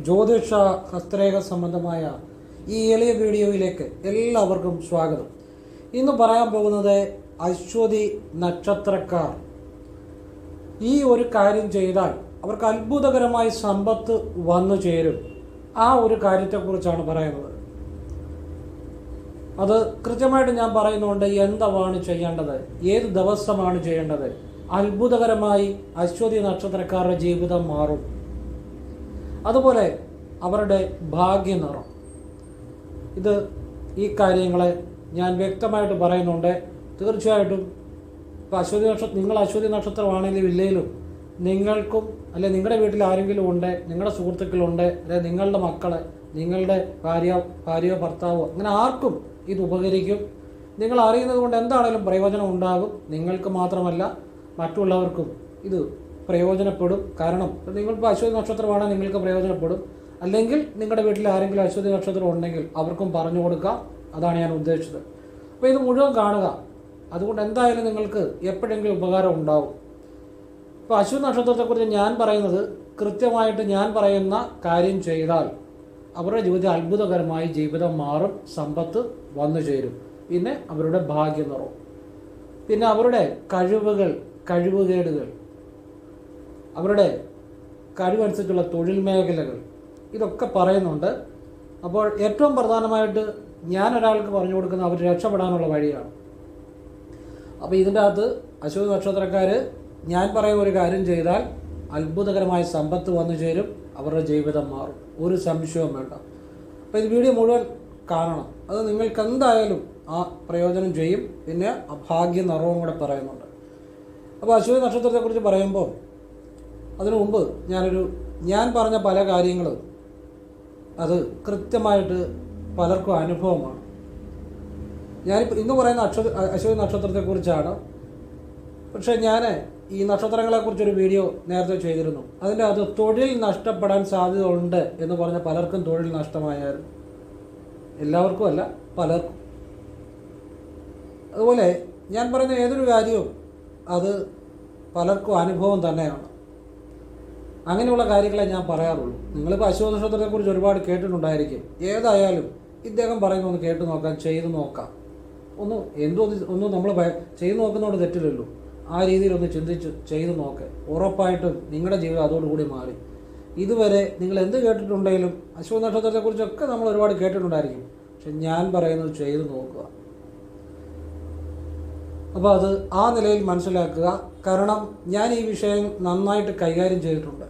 ജ്യോതിഷ ഹസ്തരേഖ സംബന്ധമായ ഈ എളിയ വീഡിയോയിലേക്ക് എല്ലാവർക്കും സ്വാഗതം. ഇന്ന് പറയാൻ പോകുന്നത് അശ്വതി നക്ഷത്രക്കാർ ഈ ഒരു കാര്യം ചെയ്താൽ അവർക്ക് അത്ഭുതകരമായി സമ്പത്ത് വന്നു ചേരും. ആ ഒരു കാര്യത്തെക്കുറിച്ചാണ് പറയുന്നത്. അത് കൃത്യമായിട്ട് ഞാൻ പറയുന്നുണ്ട്. എന്താണ് ചെയ്യേണ്ടത്, ഏത് ദിവസമാണ് ചെയ്യേണ്ടത്. അത്ഭുതകരമായി അശ്വതി നക്ഷത്രക്കാരുടെ ജീവിതം മാറും. അതുപോലെ അവരുടെ ഭാഗ്യനിറം. ഈ കാര്യങ്ങളെ ഞാൻ വ്യക്തമായിട്ട് പറയുന്നുണ്ട്. തീർച്ചയായിട്ടും ഇപ്പോൾ നിങ്ങൾ അശ്വതി നക്ഷത്രമാണെങ്കിലും ഇല്ലെങ്കിലും നിങ്ങൾക്കും അല്ലെ നിങ്ങളുടെ വീട്ടിൽ ആരെങ്കിലും ഉണ്ട്, നിങ്ങളുടെ സുഹൃത്തുക്കളുണ്ട്, അല്ലെ നിങ്ങളുടെ മക്കളെ, നിങ്ങളുടെ ഭാര്യയോ ഭർത്താവോ, അങ്ങനെ ആർക്കും ഇത് ഉപകരിക്കും. നിങ്ങൾ അറിയുന്നത് കൊണ്ട് എന്താണെങ്കിലും പ്രയോജനം ഉണ്ടാകും. നിങ്ങൾക്ക് മാത്രമല്ല മറ്റുള്ളവർക്കും ഇത് പ്രയോജനപ്പെടും. കാരണം നിങ്ങളിപ്പോൾ അശ്വതി നക്ഷത്രമാണെങ്കിൽ നിങ്ങൾക്ക് പ്രയോജനപ്പെടും. അല്ലെങ്കിൽ നിങ്ങളുടെ വീട്ടിൽ ആരെങ്കിലും അശ്വതി നക്ഷത്രം ഉണ്ടെങ്കിൽ അവർക്കും പറഞ്ഞു കൊടുക്കാം. അതാണ് ഞാൻ ഉദ്ദേശിച്ചത്. അപ്പോൾ ഇത് മുഴുവൻ കാണുക. അതുകൊണ്ട് എന്തായാലും നിങ്ങൾക്ക് എപ്പോഴെങ്കിലും ഉപകാരം ഉണ്ടാവും. ഇപ്പോൾ അശ്വതി നക്ഷത്രത്തെക്കുറിച്ച് ഞാൻ പറയുന്നത് കൃത്യമായിട്ട് ഞാൻ പറയുന്ന കാര്യം ചെയ്താൽ അവരുടെ ജീവിതത്തിൽ അത്ഭുതകരമായി ജീവിതം മാറും, സമ്പത്ത് വന്നു ചേരും. പിന്നെ അവരുടെ ഭാഗ്യനിറവും, പിന്നെ അവരുടെ കഴിവുകേടുകൾ, അവരുടെ കഴിവനുസരിച്ചുള്ള തൊഴിൽ മേഖലകൾ, ഇതൊക്കെ പറയുന്നുണ്ട്. അപ്പോൾ ഏറ്റവും പ്രധാനമായിട്ട് ഞാൻ ഒരാൾക്ക് പറഞ്ഞു കൊടുക്കുന്ന അവർ രക്ഷപ്പെടാനുള്ള വഴിയാണ്. അപ്പോൾ ഇതിൻ്റെ അകത്ത് അശ്വതി നക്ഷത്രക്കാർ ഞാൻ പറയുന്ന ഒരു കാര്യം ചെയ്താൽ അത്ഭുതകരമായ സമ്പത്ത് വന്നു ചേരും, അവരുടെ ജീവിതം മാറും, ഒരു സംശയവും വേണ്ട. അപ്പോൾ ഇത് വീഡിയോ മുഴുവൻ കാണണം. അത് നിങ്ങൾക്ക് എന്തായാലും ആ പ്രയോജനം ചെയ്യും. പിന്നെ ഭാഗ്യ നിറവും കൂടെ പറയുന്നുണ്ട്. അപ്പോൾ അശ്വതി നക്ഷത്രത്തെക്കുറിച്ച് പറയുമ്പോൾ അതിനു മുമ്പ് ഞാൻ പറഞ്ഞ പല കാര്യങ്ങളും അത് കൃത്യമായിട്ട് പലർക്കും അനുഭവമാണ്. ഞാനിപ്പോൾ ഇന്ന് പറയുന്ന അശ്വതി നക്ഷത്രത്തെക്കുറിച്ചാണ്. പക്ഷേ ഞാൻ ഈ നക്ഷത്രങ്ങളെക്കുറിച്ചൊരു വീഡിയോ നേരത്തെ ചെയ്തിരുന്നു. അതിൻ്റെ അത് തൊഴിൽ നഷ്ടപ്പെടാൻ സാധ്യത ഉണ്ട് എന്ന് പറഞ്ഞ പലർക്കും തൊഴിൽ നഷ്ടമായായിരുന്നു. എല്ലാവർക്കും അല്ല, പലർക്കും. അതുപോലെ ഞാൻ പറയുന്ന ഏതൊരു കാര്യവും അത് പലർക്കും അനുഭവം തന്നെയാണ്. അങ്ങനെയുള്ള കാര്യങ്ങളെ ഞാൻ പറയാറുള്ളൂ. നിങ്ങളിപ്പോൾ അശ്വതി നക്ഷത്രത്തെക്കുറിച്ച് ഒരുപാട് കേട്ടിട്ടുണ്ടായിരിക്കും. ഏതായാലും ഇദ്ദേഹം പറയുന്ന ഒന്ന് കേട്ട് നോക്കാം, ചെയ്ത് നോക്കാം. ഒന്നും നമ്മൾ ചെയ്ത് നോക്കുന്നതുകൊണ്ട് തെറ്റില്ലല്ലോ. ആ രീതിയിലൊന്ന് ചിന്തിച്ച് ചെയ്ത് നോക്ക്. ഉറപ്പായിട്ടും നിങ്ങളുടെ ജീവിതം അതോടുകൂടി മാറി. ഇതുവരെ നിങ്ങൾ എന്ത് കേട്ടിട്ടുണ്ടെങ്കിലും അശ്വതി നക്ഷത്രത്തെക്കുറിച്ചൊക്കെ നമ്മൾ ഒരുപാട് കേട്ടിട്ടുണ്ടായിരിക്കും. പക്ഷെ ഞാൻ പറയുന്നത് ചെയ്ത് നോക്കുക. അപ്പോൾ അത് ആ നിലയിൽ മനസ്സിലാക്കുക. കാരണം ഞാൻ ഈ വിഷയം നന്നായിട്ട് കൈകാര്യം ചെയ്തിട്ടുണ്ട്.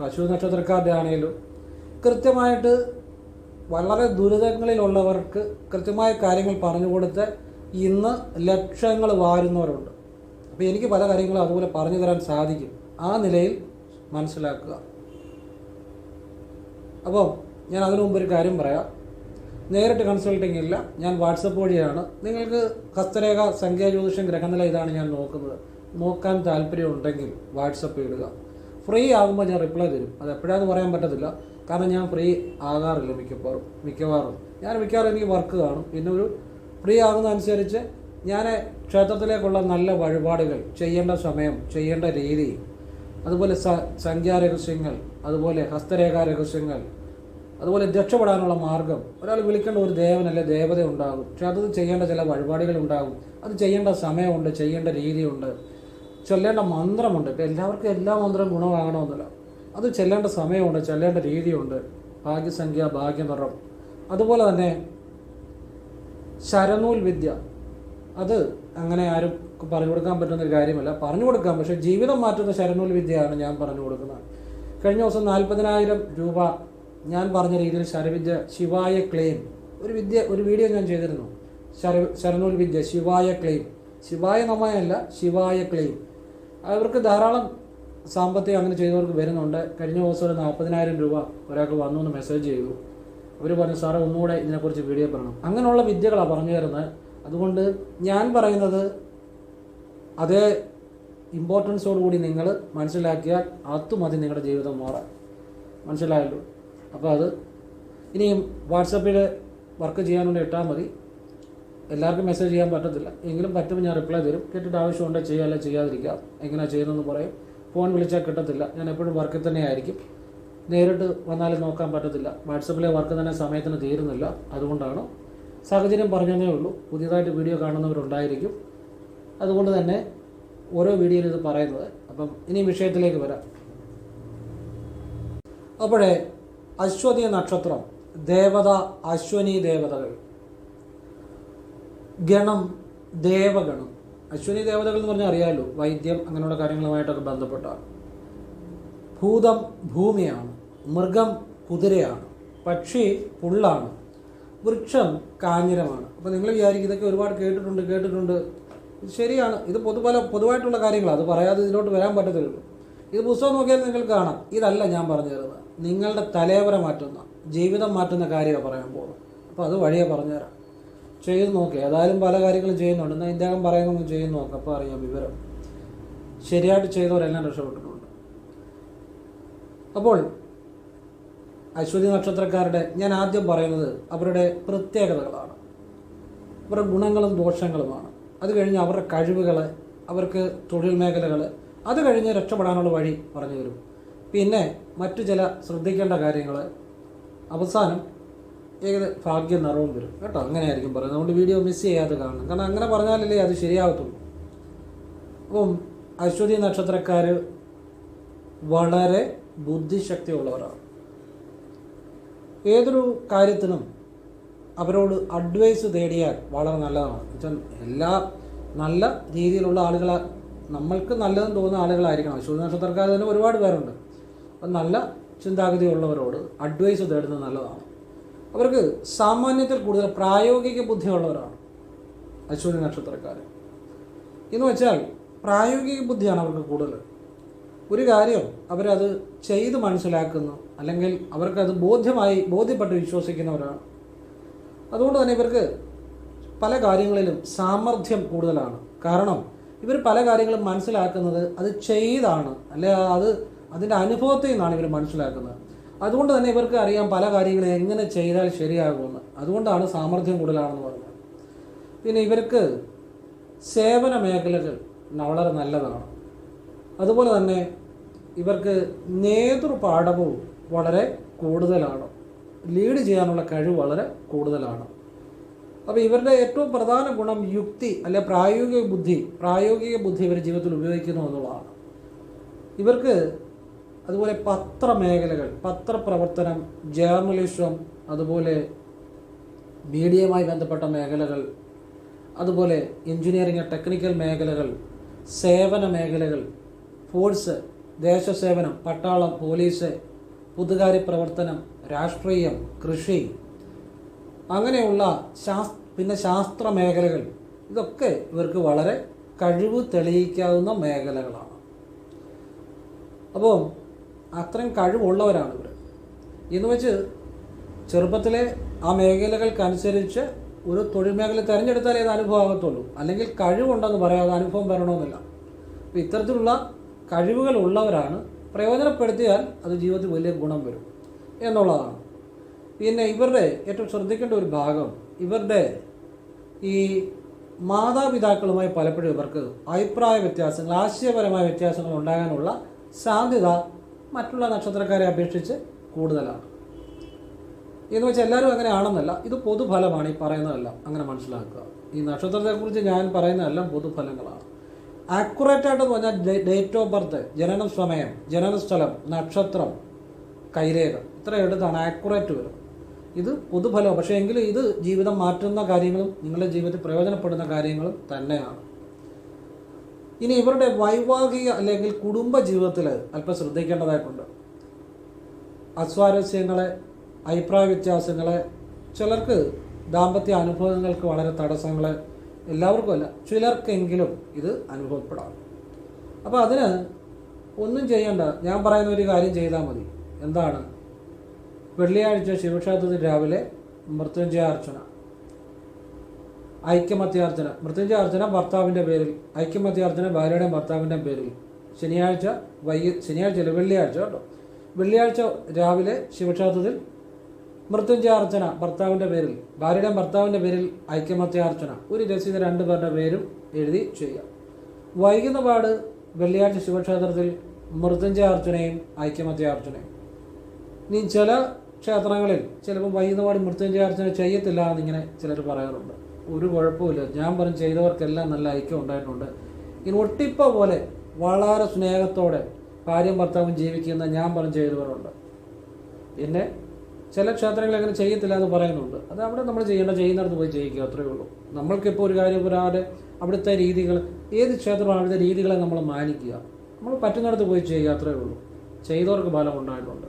അശ്വതി നക്ഷത്രക്കാരുടെ ആണെങ്കിലും കൃത്യമായിട്ട് വളരെ ദുരിതങ്ങളിലുള്ളവർക്ക് കൃത്യമായ കാര്യങ്ങൾ പറഞ്ഞു കൊടുത്ത് ഇന്ന് ലക്ഷങ്ങൾ വാരുന്നവരുണ്ട്. അപ്പോൾ എനിക്ക് പല കാര്യങ്ങളും അതുപോലെ പറഞ്ഞു തരാൻ സാധിക്കും. ആ നിലയിൽ മനസ്സിലാക്കുക. അപ്പോൾ ഞാൻ അതിനു മുമ്പ് ഒരു കാര്യം പറയാം. നേരിട്ട് കൺസൾട്ടിങ് ഇല്ല, ഞാൻ വാട്സപ്പ് വഴിയാണ്. നിങ്ങൾക്ക് ഹസ്തരേഖ, സംഖ്യാജ്യോതിഷം, ഗ്രഹനില ഇതാണ് ഞാൻ നോക്കുന്നത്. നോക്കാൻ താല്പര്യമുണ്ടെങ്കിൽ വാട്സപ്പ് ഇടുക. ഫ്രീ ആകുമ്പോൾ ഞാൻ റിപ്ലൈ തരും. അത് എപ്പോഴാണെന്ന് പറയാൻ പറ്റത്തില്ല. കാരണം ഞാൻ ഫ്രീ ആകാറില്ല മിക്കവാറും. എനിക്ക് വർക്ക് കാണും. പിന്നെ ഒരു ഫ്രീ ആകുന്നതനുസരിച്ച് ഞാൻ ക്ഷേത്രത്തിലേക്കുള്ള നല്ല വഴിപാടുകൾ, ചെയ്യേണ്ട സമയം, ചെയ്യേണ്ട രീതി, അതുപോലെ സംഖ്യാരഹസ്യങ്ങൾ, അതുപോലെ ഹസ്തരേഖാ രഹസ്യങ്ങൾ, അതുപോലെ രക്ഷപ്പെടാനുള്ള മാർഗം. ഒരാൾ വിളിക്കേണ്ട ഒരു ദേവനല്ലേ ദേവത ഉണ്ടാകും. ക്ഷേത്രത്തിൽ ചെയ്യേണ്ട ചില വഴിപാടുകൾ ഉണ്ടാകും. അത് ചെയ്യേണ്ട സമയമുണ്ട്, ചെയ്യേണ്ട രീതിയുണ്ട്, ചൊല്ലേണ്ട മന്ത്രമുണ്ട്. ഇപ്പം എല്ലാവർക്കും എല്ലാ മന്ത്രവും ഗുണമാകണമെന്നില്ല. അത് ചെല്ലേണ്ട സമയമുണ്ട്, ചെല്ലേണ്ട രീതിയുണ്ട്. ഭാഗ്യസംഖ്യ, ഭാഗ്യനിറം. അതുപോലെ തന്നെ ശരനൂൽ വിദ്യ. അത് അങ്ങനെ ആരും പറഞ്ഞു കൊടുക്കാൻ പറ്റുന്നൊരു കാര്യമല്ല. പറഞ്ഞു കൊടുക്കാം, പക്ഷേ ജീവിതം മാറ്റുന്ന ശരനൂൽ വിദ്യയാണ് ഞാൻ പറഞ്ഞു കൊടുക്കുന്നത്. കഴിഞ്ഞ ദിവസം 40,000 രൂപ ഞാൻ പറഞ്ഞ രീതിയിൽ ശരവിദ്യ, ശിവായ ക്ലെയിം, ഒരു വീഡിയോ ഞാൻ ചെയ്തിരുന്നു. ശരനൂൽ വിദ്യ, ശിവായ ക്ലെയിം, ശിവായ നമയല്ല, ശിവായ ക്ലെയിം. അവർക്ക് ധാരാളം സാമ്പത്തികം അങ്ങനെ ചെയ്തവർക്ക് വരുന്നുണ്ട്. കഴിഞ്ഞ ദിവസം ഒരു 40,000 രൂപ ഒരാൾക്ക് വന്നു എന്ന് മെസ്സേജ് ചെയ്തു. അവർ പറഞ്ഞു, സാറേ ഒന്നുകൂടെ ഇതിനെക്കുറിച്ച് വീഡിയോ പറയണം. അങ്ങനെയുള്ള വിദ്യകളാണ് പറഞ്ഞു തരുന്നത്. അതുകൊണ്ട് ഞാൻ പറയുന്നത് അതേ ഇമ്പോർട്ടൻസോടുകൂടി നിങ്ങൾ മനസ്സിലാക്കിയാൽ മതി നിങ്ങളുടെ ജീവിതം മാറാൻ. മനസ്സിലായല്ലോ? അപ്പോൾ അത് ഇനിയും വാട്സപ്പിൽ വർക്ക് ചെയ്യാനുണ്ട് ഇട്ടാൽ മതി. എല്ലാവർക്കും മെസ്സേജ് ചെയ്യാൻ പറ്റത്തില്ല, എങ്കിലും പറ്റുമ്പോൾ ഞാൻ റിപ്ലൈ തരും. കേട്ടിട്ട് ആവശ്യമുണ്ടെങ്കിൽ ചെയ്യാമല്ലോ, ചെയ്യാതിരിക്കാം. എങ്ങനെയാണ് ചെയ്യുന്നതെന്ന് പറയും. ഫോൺ വിളിച്ചാൽ കിട്ടത്തില്ല, ഞാൻ എപ്പോഴും വർക്കിൽ തന്നെ ആയിരിക്കും. നേരിട്ട് വന്നാലും നോക്കാൻ പറ്റത്തില്ല. വാട്സപ്പിലെ വർക്ക് തന്നെ സമയത്തിന് തീരുന്നില്ല. അതുകൊണ്ടാണ്. സാഹചര്യം പറഞ്ഞതേ ഉള്ളൂ. പുതിയതായിട്ട് വീഡിയോ കാണുന്നവരുണ്ടായിരിക്കും. അതുകൊണ്ട് തന്നെ ഓരോ വീഡിയോയിൽ ഇത് പറയുന്നത്. അപ്പം ഇനി വിഷയത്തിലേക്ക് വരാം. അപ്പോഴേ അശ്വതി നക്ഷത്രം, ദേവത അശ്വനി ദേവതകൾ, ഗണം ദേവഗണം. അശ്വനി ദേവതകൾ എന്ന് പറഞ്ഞാൽ അറിയാമല്ലോ, വൈദ്യം അങ്ങനെയുള്ള കാര്യങ്ങളുമായിട്ടൊക്കെ ബന്ധപ്പെട്ടാണ്. ഭൂതം ഭൂമിയാണ്, മൃഗം കുതിരയാണ്, പക്ഷി പുള്ളാണ്, വൃക്ഷം കാഞ്ഞിരമാണ്. അപ്പോൾ നിങ്ങൾ വിചാരിക്കും ഇതൊക്കെ ഒരുപാട് കേട്ടിട്ടുണ്ട്. ഇത് ശരിയാണ്. ഇത് പൊതുവായിട്ടുള്ള കാര്യങ്ങളാണ്. അത് പറയാതെ ഇതിലോട്ട് വരാൻ പറ്റത്തില്ലല്ലോ. ഇത് പുസ്തകം നോക്കിയാൽ നിങ്ങൾക്ക് കാണാം. ഇതല്ല ഞാൻ പറഞ്ഞു തരുന്നത്. നിങ്ങളുടെ തലവര മാറ്റുന്ന, ജീവിതം മാറ്റുന്ന കാര്യമാണ് പറയാൻ പോകുന്നത്. അപ്പോൾ അത് വഴിയെ പറഞ്ഞുതരാം. ചെയ്ത് നോക്കി. ഏതായാലും പല കാര്യങ്ങളും ചെയ്യുന്നുണ്ട്. എന്നാൽ ഇദ്ദേഹം പറയുന്നൊന്നും ചെയ്ത് നോക്കാം. അപ്പോൾ അറിയാം വിവരം. ശരിയായിട്ട് ചെയ്തവരെല്ലാം രക്ഷപ്പെട്ടിട്ടുണ്ട്. അപ്പോൾ അശ്വതി നക്ഷത്രക്കാരുടെ ഞാൻ ആദ്യം പറയുന്നത് അവരുടെ പ്രത്യേകതകളാണ്, അവരുടെ ഗുണങ്ങളും ദോഷങ്ങളുമാണ്. അത് കഴിഞ്ഞ് അവരുടെ കഴിവുകൾ, അവർക്ക് തൊഴിൽ മേഖലകൾ, അത് കഴിഞ്ഞ് രക്ഷപ്പെടാനുള്ള വഴി പറഞ്ഞു തരും. പിന്നെ മറ്റു ചില ശ്രദ്ധിക്കേണ്ട കാര്യങ്ങൾ, അവസാനം ഭാഗ്യ നിറവും വരും കേട്ടോ. അങ്ങനെയായിരിക്കും പറയുന്നത്. അതുകൊണ്ട് വീഡിയോ മിസ് ചെയ്യാതെ കാണണം. കാരണം അങ്ങനെ പറഞ്ഞാലല്ലേ അത് ശരിയാകത്തുള്ളൂ. അപ്പം അശ്വതി നക്ഷത്രക്കാർ വളരെ ബുദ്ധിശക്തിയുള്ളവരാണ്. ഏതൊരു കാര്യത്തിനും അവരോട് അഡ്വൈസ് തേടിയാൽ വളരെ നല്ലതാണ്. എന്നുവെച്ചാൽ എല്ലാ നല്ല രീതിയിലുള്ള ആളുകൾ, നമ്മൾക്ക് നല്ലതെന്ന് തോന്നുന്ന ആളുകളായിരിക്കണം. അശ്വതി നക്ഷത്രക്കാർ തന്നെ ഒരുപാട് പേരുണ്ട്. അപ്പം നല്ല ചിന്താഗതിയുള്ളവരോട് അഡ്വൈസ് തേടുന്നത് നല്ലതാണ്. അവർക്ക് സാമാന്യത്തിൽ കൂടുതൽ പ്രായോഗിക ബുദ്ധിയുള്ളവരാണ് അശ്വതി നക്ഷത്രക്കാർ. എന്ന് വെച്ചാൽ പ്രായോഗിക ബുദ്ധിയാണ് അവർക്ക് കൂടുതൽ. ഒരു കാര്യം അവരത് ചെയ്ത് മനസ്സിലാക്കുന്നു, അല്ലെങ്കിൽ അവർക്കത് ബോധ്യപ്പെട്ട് വിശ്വസിക്കുന്നവരാണ്. അതുകൊണ്ട് തന്നെ ഇവർക്ക് പല കാര്യങ്ങളിലും സാമർഥ്യം കൂടുതലാണ്. കാരണം ഇവർ പല കാര്യങ്ങളും മനസ്സിലാക്കുന്നത് അത് ചെയ്താണ്, അല്ലെ അതിൻ്റെ അനുഭവത്തിൽ നിന്നാണ് ഇവർ മനസ്സിലാക്കുന്നത്. അതുകൊണ്ട് തന്നെ ഇവർക്ക് അറിയാം പല കാര്യങ്ങളും എങ്ങനെ ചെയ്താൽ ശരിയാകുമെന്ന്. അതുകൊണ്ടാണ് സാമർഥ്യം കൂടുതലാണെന്ന് പറഞ്ഞത്. പിന്നെ ഇവർക്ക് സേവന മേഖലകൾ വളരെ നല്ലതാണ്. അതുപോലെ തന്നെ ഇവർക്ക് നേതൃപാഠവും വളരെ കൂടുതലാണ്. ലീഡ് ചെയ്യാനുള്ള കഴിവ് വളരെ കൂടുതലാണ്. അപ്പോൾ ഇവരുടെ ഏറ്റവും പ്രധാന ഗുണം യുക്തി, അല്ലെ പ്രായോഗിക ബുദ്ധി ഇവർ ജീവിതത്തിൽ ഉപയോഗിക്കുന്നു എന്നുള്ളതാണ്. ഇവർക്ക് അതുപോലെ പത്രമേഖലകൾ, പത്രപ്രവർത്തനം, ജേർണലിസം, അതുപോലെ മീഡിയയുമായി ബന്ധപ്പെട്ട മേഖലകൾ, അതുപോലെ എഞ്ചിനീയറിംഗ്, ടെക്നിക്കൽ മേഖലകൾ, സേവന മേഖലകൾ, ഫോഴ്സ്, ദേശസേവനം, പട്ടാളം, പോലീസ്, പൊതുകാര്യ പ്രവർത്തനം, രാഷ്ട്രീയം, കൃഷി, അങ്ങനെയുള്ള പിന്നെ ശാസ്ത്ര മേഖലകൾ, ഇതൊക്കെ ഇവർക്ക് വളരെ കഴിവ് തെളിയിക്കാവുന്ന മേഖലകളാണ്. അപ്പോൾ അത്രയും കഴിവുള്ളവരാണ് ഇവർ. എന്ന് വെച്ച് ചെറുപ്പത്തിലെ ആ മേഖലകൾക്കനുസരിച്ച് ഒരു തൊഴിൽ മേഖല തിരഞ്ഞെടുത്താലേ അത് അനുഭവമാകത്തുള്ളൂ. അല്ലെങ്കിൽ കഴിവുണ്ടെന്ന് പറയാതെ അനുഭവം വരണമെന്നില്ല. അപ്പോൾ ഇത്തരത്തിലുള്ള കഴിവുകൾ ഉള്ളവരാണ്. പ്രയോജനപ്പെടുത്തിയാൽ അത് ജീവിതത്തിൽ വലിയ ഗുണം വരും എന്നുള്ളതാണ്. പിന്നെ ഇവരുടെ ഏറ്റവും ശ്രദ്ധിക്കേണ്ട ഒരു ഭാഗം, ഇവരുടെ ഈ മാതാപിതാക്കളുമായി പലപ്പോഴും ഇവർക്ക് അഭിപ്രായ വ്യത്യാസങ്ങൾ, ആശയപരമായ വ്യത്യാസങ്ങൾ ഉണ്ടാകാനുള്ള സാധ്യത മറ്റുള്ള നക്ഷത്രക്കാരെ അപേക്ഷിച്ച് കൂടുതലാണ്. എന്ന് വെച്ചാൽ എല്ലാവരും അങ്ങനെ ആണെന്നല്ല, ഇത് പൊതുഫലമാണ്. ഈ പറയുന്നതെല്ലാം അങ്ങനെ മനസ്സിലാക്കുക. ഈ നക്ഷത്രത്തെക്കുറിച്ച് ഞാൻ പറയുന്നതെല്ലാം പൊതുഫലങ്ങളാണ്. ആക്യുറേറ്റായിട്ട് പറഞ്ഞാൽ ഡേറ്റ് ഓഫ് ബർത്ത്, ജനന സമയം, ജനനസ്ഥലം, നക്ഷത്രം, കൈരേഖ, ഇത്ര എടുത്താണ് ആക്യുറേറ്റ് വരും. ഇത് പൊതുഫലം. പക്ഷേ എങ്കിലും ഇത് ജീവിതം മാറ്റുന്ന കാര്യങ്ങളും നിങ്ങളുടെ ജീവിതത്തിൽ പ്രയോജനപ്പെടുന്ന കാര്യങ്ങളും തന്നെയാണ്. ഇനി ഇവരുടെ വൈവാഹിക അല്ലെങ്കിൽ കുടുംബ ജീവിതത്തിൽ അല്പം ശ്രദ്ധിക്കേണ്ടതായിട്ടുണ്ട്. അസ്വാരസ്യങ്ങളെ, അഭിപ്രായ വ്യത്യാസങ്ങളെ, ചിലർക്ക് ദാമ്പത്യ അനുഭവങ്ങൾക്ക് വളരെ തടസ്സങ്ങളെ, എല്ലാവർക്കും അല്ല ചിലർക്കെങ്കിലും ഇത് അനുഭവപ്പെടാം. അപ്പോൾ അതിന് ഒന്നും ചെയ്യണ്ട, ഞാൻ പറയുന്ന ഒരു കാര്യം ചെയ്താൽ മതി. എന്താണ്? വെള്ളിയാഴ്ച ശിവക്ഷേത്രത്തിൽ രാവിലെ മൃത്യുഞ്ജയാർച്ചന, ഐക്യമത്യാർച്ചന. മൃത്യുഞ്ജയാർച്ചന ഭർത്താവിൻ്റെ പേരിൽ, ഐക്യമത്യാർച്ചന ഭാര്യയുടെയും ഭർത്താവിൻ്റെയും പേരിൽ. ശനിയാഴ്ച വെള്ളിയാഴ്ച കേട്ടോ, വെള്ളിയാഴ്ച രാവിലെ ശിവക്ഷേത്രത്തിൽ മൃത്യുഞ്ജയാർച്ചന ഭർത്താവിൻ്റെ പേരിൽ, ഭാര്യയുടെയും ഭർത്താവിൻ്റെ പേരിൽ ഐക്യമത്യാർച്ചന. ഒരു രസീത് 2 പേരുടെ പേരും എഴുതി ചെയ്യാം. വൈകുന്ന പാട് വെള്ളിയാഴ്ച ശിവക്ഷേത്രത്തിൽ മൃത്യുഞ്ജയാർച്ചനയും ഐക്യമത്യാർച്ചനയും. ഇനി ചില ക്ഷേത്രങ്ങളിൽ ചിലപ്പോൾ വൈകുന്നപാട് മൃത്യുഞ്ജയാർച്ചന ചെയ്യത്തില്ല എന്നിങ്ങനെ ചിലർ പറയാറുണ്ട്. ഒരു കുഴപ്പമില്ല, ഞാൻ പറഞ്ഞ് ചെയ്തവർക്കെല്ലാം നല്ല ഐക്യം ഉണ്ടായിട്ടുണ്ട്. ഇനി ഒട്ടിപ്പ പോലെ വളരെ സ്നേഹത്തോടെ ഭാര്യയും ഭർത്താവും ജീവിക്കുന്ന ഞാൻ പറഞ്ഞ് ചെയ്തവരുണ്ട്. പിന്നെ ചില ക്ഷേത്രങ്ങൾ അങ്ങനെ ചെയ്യത്തില്ല എന്ന് പറയുന്നുണ്ട്. അത് അവിടെ നമ്മൾ ചെയ്യുന്നിടത്ത് പോയി ചെയ്യിക്കുക, അത്രയേ ഉള്ളൂ. നമ്മൾക്കിപ്പോൾ ഒരു കാര്യം ഒരാളുടെ അവിടുത്തെ രീതികൾ, ഏത് ക്ഷേത്രമാണ് അവിടുത്തെ രീതികളെ നമ്മൾ മാനിക്കുക, നമ്മൾ പറ്റുന്നിടത്ത് പോയി ചെയ്യുക, അത്രയേ ഉള്ളൂ. ചെയ്തവർക്ക് ഫലം ഉണ്ടായിട്ടുണ്ട്,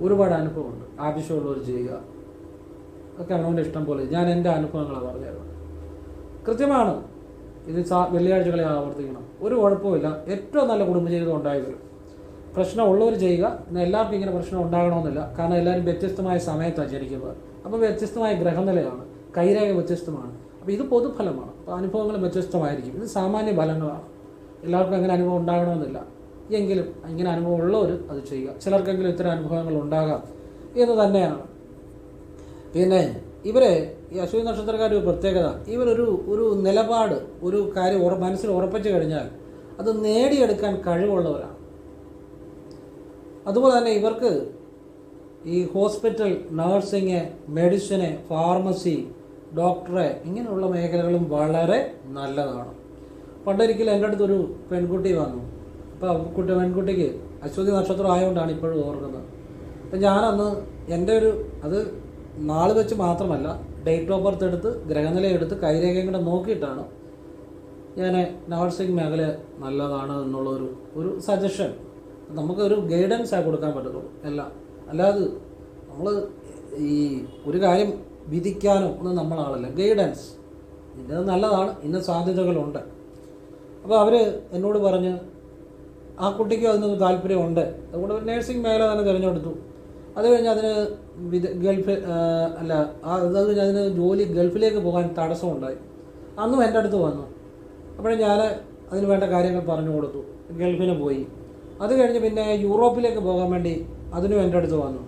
ഒരുപാട് അനുഭവമുണ്ട്. ആവശ്യമുള്ളവർ ചെയ്യുക, ഒക്കെ അവനവൻ്റെ ഇഷ്ടം പോലെ. ഞാൻ എൻ്റെ അനുഭവങ്ങളാണ് പറഞ്ഞത്, കൃത്യമാണ്. ഇത് വെള്ളിയാഴ്ചകളെ ആവർത്തിക്കണം, ഒരു കുഴപ്പമില്ല. ഏറ്റവും നല്ല കുടുംബജീവിതം ഉണ്ടായത് പ്രശ്നമുള്ളവർ ചെയ്യുക. എന്നാൽ എല്ലാവർക്കും ഇങ്ങനെ പ്രശ്നം ഉണ്ടാകണമെന്നില്ല, കാരണം എല്ലാവരും വ്യത്യസ്തമായ സമയത്താണ് ജനിക്കുന്നത്. അപ്പോൾ വ്യത്യസ്തമായ ഗ്രഹനിലയാണ്, കൈരേഖ വ്യത്യസ്തമാണ്. അപ്പോൾ ഇത് പൊതുഫലമാണ്, അപ്പോൾ അനുഭവങ്ങൾ വ്യത്യസ്തമായിരിക്കും. ഇത് സാമാന്യ ഫലങ്ങളാണ്, എല്ലാവർക്കും അങ്ങനെ അനുഭവം ഉണ്ടാകണമെന്നില്ല. എങ്കിലും ഇങ്ങനെ അനുഭവം ഉള്ളവർ അത് ചെയ്യുക. ചിലർക്കെങ്കിലും ഇത്തരം അനുഭവങ്ങൾ ഉണ്ടാകാം എന്ന് തന്നെയാണ്. പിന്നെ ഇവരെ ഈ അശ്വതി നക്ഷത്രക്കാർ ഒരു പ്രത്യേകത, ഇവരൊരു നിലപാട്, ഒരു കാര്യം മനസ്സിൽ ഉറപ്പിച്ചു കഴിഞ്ഞാൽ അത് നേടിയെടുക്കാൻ കഴിവുള്ളവരാണ്. അതുപോലെ തന്നെ ഇവർക്ക് ഈ ഹോസ്പിറ്റൽ, നഴ്സിംഗ്, മെഡിസിന്, ഫാർമസി, ഡോക്ടറെ ഇങ്ങനെയുള്ള മേഖലകളും വളരെ നല്ലതാണ്. പണ്ടൊരിക്കലും എൻ്റെ അടുത്തൊരു പെൺകുട്ടി വന്നു. അപ്പോൾ പെൺകുട്ടിക്ക് അശ്വതി നക്ഷത്രം ആയതുകൊണ്ടാണ് ഇപ്പോഴും ഓർക്കുന്നത്. അപ്പം ഞാനന്ന് എൻ്റെ അത് നാൾ വെച്ച് മാത്രമല്ല, ഡേറ്റ് ഓഫ് ബർത്ത് എടുത്ത്, ഗ്രഹനില എടുത്ത്, കൈരേഖയും കൂടെ നോക്കിയിട്ടാണ് ഞാൻ നഴ്സിംഗ് മേഖല നല്ലതാണ് എന്നുള്ളൊരു സജഷൻ, നമുക്കൊരു ഗൈഡൻസാണ് കൊടുക്കാൻ പറ്റത്തുള്ളൂ എല്ലാം. അല്ലാതെ നമ്മൾ ഈ ഒരു കാര്യം വിധിക്കാനോ ഒന്നും നമ്മളാളല്ല, ഗൈഡൻസ്. ഇന്നത് നല്ലതാണ്, ഇന്ന സാധ്യതകളുണ്ട്. അപ്പോൾ അവർ എന്നോട് പറഞ്ഞ് ആ കുട്ടിക്കും അതിനൊരു താല്പര്യമുണ്ട്, അതുകൊണ്ട് നേഴ്സിംഗ് മേഖല തന്നെ തിരഞ്ഞെടുത്തു. അത് കഴിഞ്ഞ് അതിന് അത് കഴിഞ്ഞ് അതിന് ജോലി ഗൾഫിലേക്ക് പോകാൻ തടസ്സമുണ്ടായി. അന്നും എൻ്റെ അടുത്ത് വന്നു. അപ്പോഴും ഞാൻ അതിന് വേണ്ട കാര്യങ്ങൾ പറഞ്ഞു കൊടുത്തു, ഗൾഫിന് പോയി. അത് കഴിഞ്ഞ് പിന്നെ യൂറോപ്പിലേക്ക് പോകാൻ വേണ്ടി അതിനും എൻ്റെ അടുത്ത് വന്നു.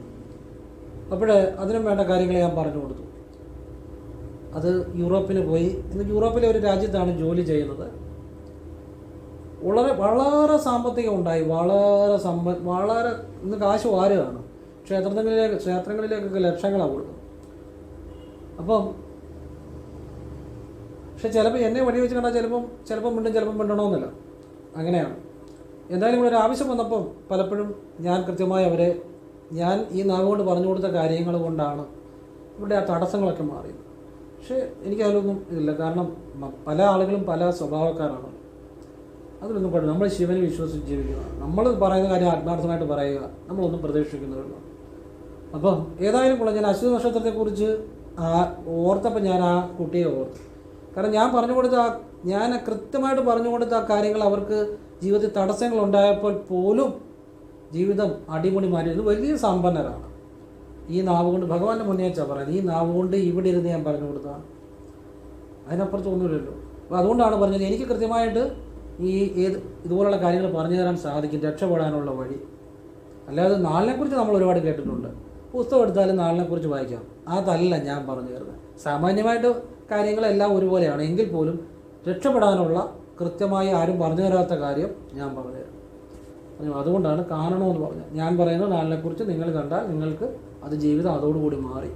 അപ്പോൾ അതിനും വേണ്ട കാര്യങ്ങൾ ഞാൻ പറഞ്ഞു കൊടുത്തു. അത് യൂറോപ്പിന് പോയി. ഇന്ന് യൂറോപ്പിലെ ഒരു രാജ്യത്താണ് ജോലി ചെയ്യുന്നത്. വളരെ സാമ്പത്തികം ഉണ്ടായി, വളരെ ഇന്ന് കാശ് വാരുകയാണ്. ക്ഷേത്രങ്ങളിലേക്കൊക്കെ ലക്ഷങ്ങളാണ് കൊടുക്കുന്നത്. അപ്പം പക്ഷെ ചിലപ്പോൾ എന്നെ വഴി വെച്ച് കണ്ടാൽ ചിലപ്പം മിണ്ടണമെന്നില്ല, അങ്ങനെയാണ്. എന്തായാലും ഇവിടെ ഒരു ആവശ്യം വന്നപ്പം പലപ്പോഴും ഞാൻ കൃത്യമായി ഞാൻ ഈ നാവുകൊണ്ട് പറഞ്ഞു കൊടുത്ത കാര്യങ്ങൾ കൊണ്ടാണ് ഇവിടെ ആ തടസ്സങ്ങളൊക്കെ മാറിയത്. പക്ഷേ എനിക്കതിലൊന്നും ഇതില്ല, കാരണം പല ആളുകളും പല സ്വഭാവക്കാരാണ്. അതിലൊന്നും പെടും. നമ്മൾ ശിവനെ വിശ്വസിച്ച് ജീവിക്കുക, നമ്മൾ പറയുന്ന കാര്യം ആത്മാർത്ഥമായിട്ട് പറയുക, നമ്മളൊന്നും പ്രതീക്ഷിക്കുന്നവരുള്ളൂ. അപ്പം ഏതായാലും കൂടെ ഞാൻ അശ്വതി നക്ഷത്രത്തെക്കുറിച്ച് ഓർത്തപ്പോൾ ഞാൻ ആ കുട്ടിയെ ഓർത്തു. കാരണം ഞാൻ കൃത്യമായിട്ട് പറഞ്ഞു കൊടുത്ത ആ കാര്യങ്ങൾ അവർക്ക് ജീവിതത്തിൽ തടസ്സങ്ങൾ ഉണ്ടായപ്പോൾ പോലും ജീവിതം അടിമുടി മാറി. ഇത് വലിയ സമ്പന്നരാണ്. ഈ നാവ് കൊണ്ട് ഭഗവാന്റെ മുന്നേ വെച്ചാൽ പറയുന്നത്, ഈ നാവ് കൊണ്ട് ഇവിടെ ഇരുന്ന് ഞാൻ പറഞ്ഞു കൊടുത്തതാണ്, അതിനപ്പുറത്ത് ഒന്നുമില്ലല്ലോ. അപ്പോൾ അതുകൊണ്ടാണ് പറഞ്ഞത്, എനിക്ക് കൃത്യമായിട്ട് ഇതുപോലുള്ള കാര്യങ്ങൾ പറഞ്ഞു തരാൻ സാധിക്കും, രക്ഷപ്പെടാനുള്ള വഴി. അല്ലാതെ നാളിനെക്കുറിച്ച് നമ്മൾ ഒരുപാട് കേട്ടിട്ടുണ്ട്, പുസ്തകം എടുത്താലും നാളിനെക്കുറിച്ച് വായിക്കാം, അതല്ല ഞാൻ പറഞ്ഞു തരുന്നത്. സാമാന്യമായിട്ട് കാര്യങ്ങളെല്ലാം ഒരുപോലെയാണ്, എങ്കിൽ പോലും രക്ഷപ്പെടാനുള്ള കൃത്യമായി ആരും പറഞ്ഞു തരാത്ത കാര്യം ഞാൻ പറഞ്ഞു തരും. അതുകൊണ്ടാണ് കാണണമെന്ന് പറഞ്ഞത്. ഞാൻ പറയുന്ന നാളിനെക്കുറിച്ച് നിങ്ങൾ കണ്ടാൽ നിങ്ങൾക്ക് അത് ജീവിതം അതോടുകൂടി മാറി.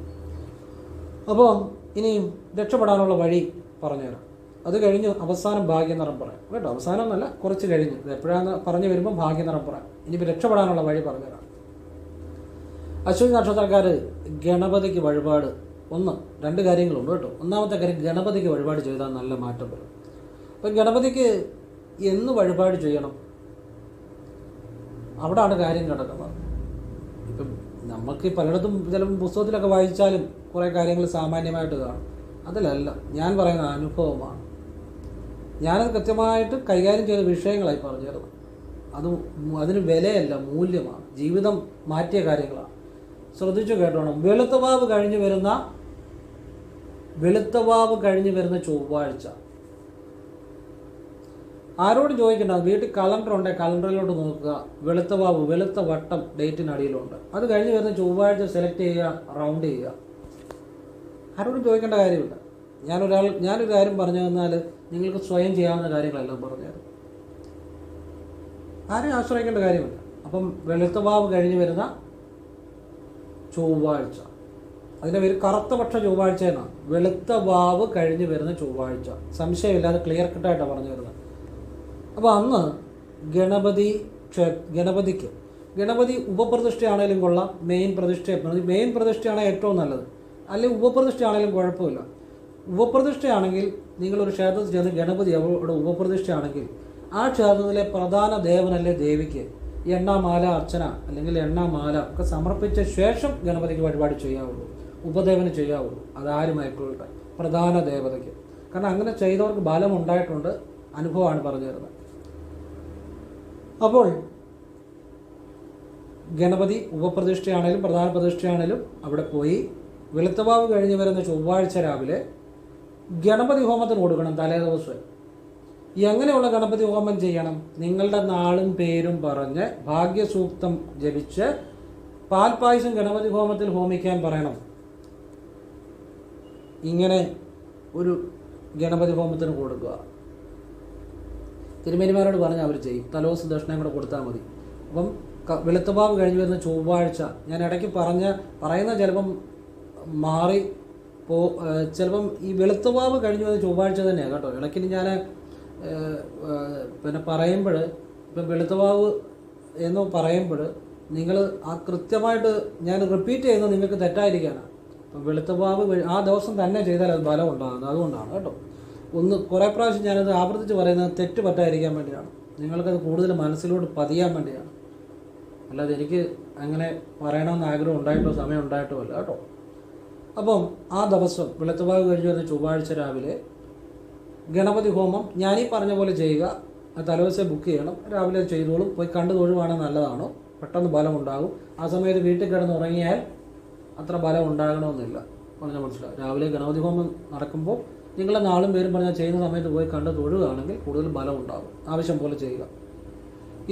അപ്പോൾ ഇനിയും രക്ഷപ്പെടാനുള്ള വഴി പറഞ്ഞുതരാം. അത് കഴിഞ്ഞ് അവസാനം ഭാഗ്യനിറം പറയാം കേട്ടോ. അവസാനം എന്നല്ല, കുറച്ച് കഴിഞ്ഞ്, ഇത് എപ്പോഴാന്ന് പറഞ്ഞു വരുമ്പോൾ ഭാഗ്യനിറം പറയാം. ഇനിയിപ്പോൾ രക്ഷപ്പെടാനുള്ള വഴി പറഞ്ഞുതരാം. അശ്വതി നക്ഷത്രക്കാർ ഗണപതിക്ക് വഴിപാട്, രണ്ട് കാര്യങ്ങളുണ്ട് കേട്ടോ. ഒന്നാമത്തെ കാര്യം, ഗണപതിക്ക് വഴിപാട് ചെയ്താൽ നല്ല മാറ്റം വരും. അപ്പം ഗണപതിക്ക് എന്ന് വഴിപാട് ചെയ്യണം, അവിടെയാണ് കാര്യം കിടക്കുന്നത്. ഇപ്പം നമുക്ക് പലയിടത്തും ചിലപ്പോൾ പുസ്തകത്തിലൊക്കെ വായിച്ചാലും കുറേ കാര്യങ്ങൾ സാമാന്യമായിട്ട് കാണും. അതിലല്ല, ഞാൻ പറയുന്ന അനുഭവമാണ്. ഞാനത് കൃത്യമായിട്ട് കൈകാര്യം ചെയ്ത വിഷയങ്ങളായി പറഞ്ഞിരുന്നു. അതിന് വിലയല്ല, മൂല്യമാണ്. ജീവിതം മാറ്റിയ കാര്യങ്ങളാണ്. ശ്രദ്ധിച്ചു കേട്ടോണം. വെളുത്തവാവ് കഴിഞ്ഞ് വരുന്ന ചൊവ്വാഴ്ച, ആരോട് ചോദിക്കണ്ട, വീട്ടിൽ കലണ്ടർ ഉണ്ട്, കലണ്ടറിലോട്ട് നോക്കുക. വെളുത്ത വട്ടം ഡേറ്റിനടിയിലുണ്ട്. അത് കഴിഞ്ഞ് വരുന്ന ചൊവ്വാഴ്ച സെലക്ട് ചെയ്യുക, റൗണ്ട് ചെയ്യുക. ആരോടും ചോദിക്കേണ്ട കാര്യമില്ല. ഞാനൊരു കാര്യം പറഞ്ഞു തന്നാൽ നിങ്ങൾക്ക് സ്വയം ചെയ്യാവുന്ന കാര്യങ്ങളെല്ലാം പറഞ്ഞുതരും. ആരെയും ആശ്രയിക്കേണ്ട കാര്യമില്ല. അപ്പം വെളുത്തവാവ് കഴിഞ്ഞ് വരുന്ന ചൊവ്വാഴ്ച. അതിൻ്റെ പേര് കറുത്തപക്ഷ ചൊവ്വാഴ്ച എന്നാണ്. വെളുത്ത വാവ് കഴിഞ്ഞ് വരുന്ന ചൊവ്വാഴ്ച. സംശയമില്ലാതെ ക്ലിയർ കട്ടായിട്ടാണ് പറഞ്ഞു തരുന്നത്. അപ്പോൾ അന്ന് ഗണപതി ഉപപ്രതിഷ്ഠയാണേലും കൊള്ളാം, മെയിൻ പ്രതിഷ്ഠയാണെങ്കിൽ ഏറ്റവും നല്ലത്, അല്ലെങ്കിൽ ഉപപ്രതിഷ്ഠയാണെങ്കിലും കുഴപ്പമില്ല. ഉപപ്രതിഷ്ഠയാണെങ്കിൽ നിങ്ങളൊരു ക്ഷേത്രത്തിൽ ചെന്ന് ഗണപതി അവിടെ ഉപപ്രതിഷ്ഠയാണെങ്കിൽ ആ ക്ഷേത്രത്തിലെ പ്രധാന ദേവനല്ലേ ദേവിക്ക് എണ്ണാമാല അർച്ചന അല്ലെങ്കിൽ എണ്ണാമാല ഒക്കെ സമർപ്പിച്ച ശേഷം ഗണപതിക്ക് വഴിപാട് ചെയ്യാവുള്ളൂ, ഉപദേവന് ചെയ്യാവുള്ളൂ. അതാരുമായിക്കൊള്ളട്ടെ, പ്രധാന ദേവതയ്ക്ക്. കാരണം അങ്ങനെ ചെയ്തവർക്ക് ബലം ഉണ്ടായിട്ടുണ്ട്, അനുഭവമാണ് പറഞ്ഞു തരുന്നത്. അപ്പോൾ ഗണപതി ഉപപ്രതിഷ്ഠയാണേലും പ്രധാന പ്രതിഷ്ഠയാണേലും അവിടെ പോയി വെളുത്തവാവ് കഴിഞ്ഞ് വരുന്ന ചൊവ്വാഴ്ച രാവിലെ ഗണപതി ഹോമത്തിന് കൊടുക്കണം. തലേ ദിവസം എങ്ങനെയുള്ള ഗണപതി ഹോമം ചെയ്യണം? നിങ്ങളുടെ നാളും പേരും പറഞ്ഞ് ഭാഗ്യസൂക്തം ജപിച്ച് പാൽപ്പായസം ഗണപതി ഹോമത്തിൽ ഹോമിക്കാൻ പറയണം. ഇങ്ങനെ ഒരു ഗണപതി ഹോമത്തിന് കൊടുക്കുക. തിരുമേനിമാരോട് പറഞ്ഞ് അവർ ചെയ്യും. തലോസ് ദക്ഷിണയും കൂടെ കൊടുത്താൽ മതി. അപ്പം വെളുത്തവാവ് കഴിഞ്ഞ് വരുന്ന ചൊവ്വാഴ്ച, ഞാൻ ഇടയ്ക്ക് പറയുന്ന ചിലപ്പം മാറി ചിലപ്പം ഈ വെളുത്തവാവ് കഴിഞ്ഞ് വരുന്ന ചൊവ്വാഴ്ച തന്നെയാണ് കേട്ടോ. ഇടയ്ക്കിന് ഞാൻ പിന്നെ പറയുമ്പോൾ ഇപ്പം വെളുത്തവാവ് എന്ന് പറയുമ്പോൾ നിങ്ങൾ ആ കൃത്യമായിട്ട് ഞാൻ റിപ്പീറ്റ് ചെയ്യുന്നത് നിങ്ങൾക്ക് തെറ്റായിരിക്കാനാണ്. അപ്പം വെളുത്തവാവ് ആ ദിവസം തന്നെ ചെയ്താൽ അത് ബലം ഉണ്ടാകുന്നത്, അതുകൊണ്ടാണ് കേട്ടോ. കുറേ പ്രാവശ്യം ഞാനത് ആവർത്തിച്ച് പറയുന്നത് തെറ്റ് പറ്റാതിരിക്കാൻ വേണ്ടിയാണ്, നിങ്ങൾക്കത് കൂടുതൽ മനസ്സിലോട്ട് പതിയാൻ വേണ്ടിയാണ്. അല്ലാതെ എനിക്ക് അങ്ങനെ പറയണമെന്ന് ആഗ്രഹം ഉണ്ടായിട്ടോ സമയം ഉണ്ടായിട്ടോ അല്ല കേട്ടോ. അപ്പം ആ ദിവസം വെളുത്തവാവ് കഴിഞ്ഞ് വരുന്ന ചൊവ്വാഴ്ച രാവിലെ ഗണപതി ഹോമം ഞാനീ പറഞ്ഞ പോലെ ചെയ്യുക. തലേദിവസം ബുക്ക് ചെയ്യണം, രാവിലെ ചെയ്തോളും. പോയി കണ്ടു തൊഴുവാണെങ്കിൽ നല്ലതാണ്, പെട്ടെന്ന് ബലം ഉണ്ടാകും. ആ സമയത്ത് വീട്ടിൽ കിടന്ന് ഉറങ്ങിയാൽ അത്ര ബലം ഉണ്ടാകണമെന്നില്ല, പറഞ്ഞാൽ മനസ്സിലാവും. രാവിലെ ഗണപതി ഹോമം നടക്കുമ്പോൾ നിങ്ങളുടെ നാളും പേരും പറഞ്ഞാൽ ചെയ്യുന്ന സമയത്ത് പോയി കണ്ട് തൊഴുകയാണെങ്കിൽ കൂടുതൽ ബലം ഉണ്ടാകും. ആവശ്യം പോലെ ചെയ്യുക.